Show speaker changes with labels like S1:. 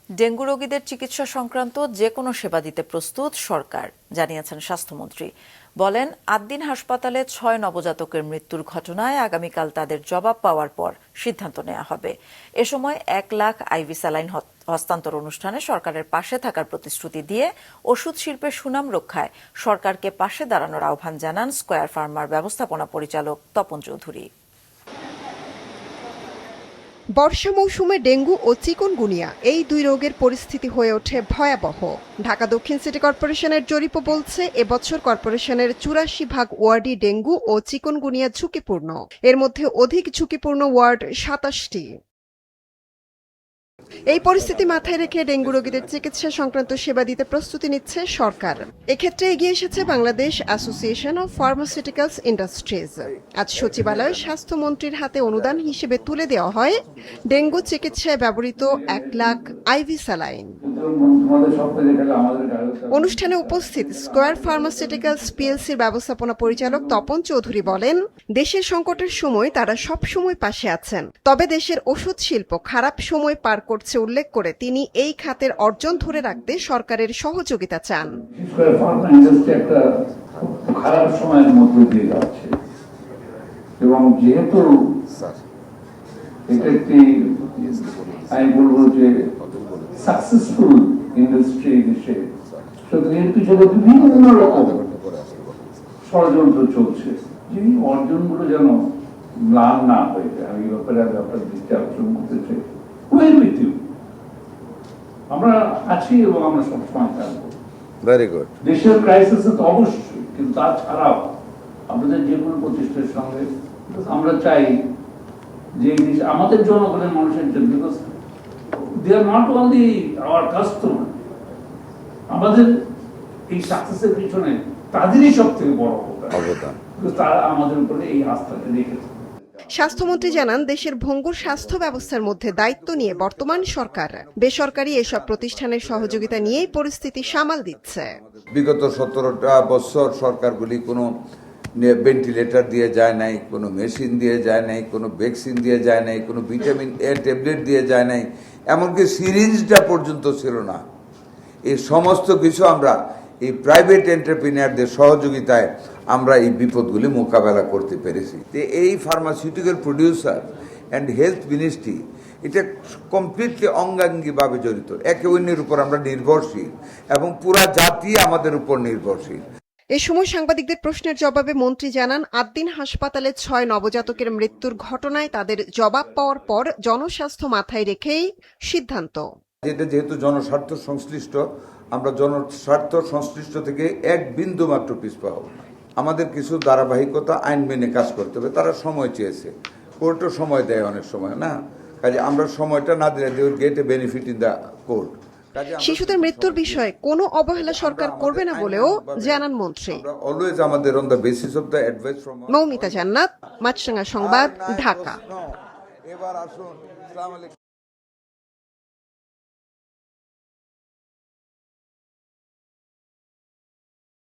S1: Dengue রোগীদের চিকিৎসা সংক্রান্ত যে কোনো সেবা দিতে প্রস্তুত সরকার, জানিয়েছেন স্বাস্থ্যমন্ত্রী। বলেন, আদ্দিন হাসপাতালে ৬ নবজাতকের মৃত্যুর ঘটনায় আগামীকাল তাদের জবাব পাওয়ার পর সিদ্ধান্ত নেওয়া হবে। এ সময় ১ লাখ আইভি স্যালাইন হস্তান্তর অনুষ্ঠানে সরকারের পাশে থাকার প্রতিশ্রুতি দিয়ে ওষুধ শিল্পের সুনাম রক্ষায় সরকারকে পাশে দাঁড়ানোর আহ্বান জানান স্কয়ার ফার্মার ব্যবস্থাপনা পরিচালক তপন চৌধুরী।
S2: বর্ষা মৌসুমে ডেঙ্গু ও চিকুনগুনিয়া এই দুই রোগের পরিস্থিতি হয়ে ওঠে ভয়াবহ। ঢাকা দক্ষিণ সিটি কর্পোরেশনের জরিপ বলছে, এবছর কর্পোরেশনের ৮৪ ভাগ ওয়ার্ডই ডেঙ্গু ও চিকুনগুনিয়া ঝুঁকিপূর্ণ। এর মধ্যে অধিক ঝুঁকিপূর্ণ ওয়ার্ড ২৭টি। এই পরিস্থিতি মাথায় রেখে ডেঙ্গু রোগীদের চিকিৎসা সংক্রান্ত সেবা দিতে প্রস্তুতি নিচ্ছে সরকার। এক্ষেত্রে এগিয়ে এসেছে Bangladesh association of pharmaceuticals industries. আজ সচিবালয়ে স্বাস্থ্যমন্ত্রীর হাতে অনুদান হিসেবে তুলে দেওয়া হয় ডেঙ্গু চিকিৎসায় ব্যবহৃত ১ লাখ আইভি স্যালাইন। অনুষ্ঠানে উপস্থিত স্কয়ার ফার্মাসিউটিক্যালস পিএলসির ব্যবস্থাপনা পরিচালক তপন চৌধুরী বলেন, দেশের সংকটের সময় তারা সব সময় পাশে আছেন। তবে দেশের ওষুধ শিল্প খারাপ সময় পার করছে উল্লেখ করে তিনি এই খাতের অর্জন ধরে রাখতে সরকারের সহযোগিতা চান।
S3: খারাপ সময়ের মধ্যে দিয়ে যাচ্ছে এবং যেহেতু এটা একটি আমি বলবো যে সাকসেসফুল ইন্ডাস্ট্রি দেশে, সুতরাং এর পিছনে বিভিন্ন রকম ষড়যন্ত্র চলছে। যে অর্জনগুলো যেন ম্লান না হয়ে যায়, আমি ব্যাপারে আপনার দৃষ্টি আকর্ষণ করতে চাই। আমরা আছি এবং আমরা সবসময় থাকবো।
S4: Very good.
S3: দেশের ক্রাইসিস তো অবশ্যই, কিন্তু তাছাড়াও আমাদের যে কোনো প্রতিষ্ঠানের সঙ্গে আমরা চাই যে আমাদের জনগণের মানুষের জন্য, they are not only our customer, আমাদের এই সাকসেসের পিছনে তাদেরই সব থেকে বড় অবদান, তারা আমাদের উপরে এই আস্থাটা রেখেছে।
S2: স্বাস্থ্যমন্ত্রী জানান, দেশের ভঙ্গুর স্বাস্থ্য ব্যবস্থার মধ্যে দায়িত্ব নিয়ে বর্তমান সরকার বেসরকারি এসব প্রতিষ্ঠানের সহযোগিতা নিয়েই পরিস্থিতি সামাল দিচ্ছে।
S4: বিগত ১৭টা বছর সরকারগুলি কোনো ভেন্টিলেটর দিয়ে যায় নাই, কোনো মেশিন দিয়ে যায় নাই, কোনো ভ্যাকসিন দিয়ে যায় নাই, কোনো ভিটামিন এ ট্যাবলেট দিয়ে যায় নাই, এমনকি সিরিঞ্জটা পর্যন্ত ছিল না। এই সমস্ত কিছু আমরা এই প্রাইভেট এন্টারপ্রিনিয়ারদের সহযোগিতায় আমরা এই বিপদগুলি মোকাবেলা করতে পেরেছি। এই pharmaceutical producer and health ministry এটা কমপ্লিটলি অঙ্গাঙ্গিভাবে জড়িত। একে অন্যের উপর আমরা নির্ভরশীল এবং পুরা জাতি আমাদের উপর নির্ভরশীল।
S2: এ সময় সাংবাদিকদের প্রশ্নের জবাবে মন্ত্রী জানান, আদ্দিন হাসপাতালে ৬ নবজাতকের মৃত্যুর ঘটনায় তাদের জবাব পাওয়ার পর জনস্বাস্থ্য মাথায় রেখেই সিদ্ধান্ত।
S4: এটা যেহেতু জনস্বার্থ সংশ্লিষ্ট, আমরা জনস্বার্থ সংশ্লিষ্ট থেকে এক বিন্দু মাত্র পিছপা হব না। আমাদের কিছু ধারাবাহিকতা আইন মেনে কাজ করতে হবে। তারা সময় চেয়েছে, কোর্টও সময় দেয় অনেক সময় না, কাজে আমরা সময়টা না দিলে they will get a benefit in the court.
S2: শিশুদের মৃত্যুর বিষয়ে কোনো অবহেলা সরকার করবে না বলেও জানান মন্ত্রী।
S4: অলওয়েজ আমাদের on the basis of the advice from
S2: Moumita জান্নাত, মাছরাঙা সংবাদ, ঢাকা।
S4: এবার আসুন।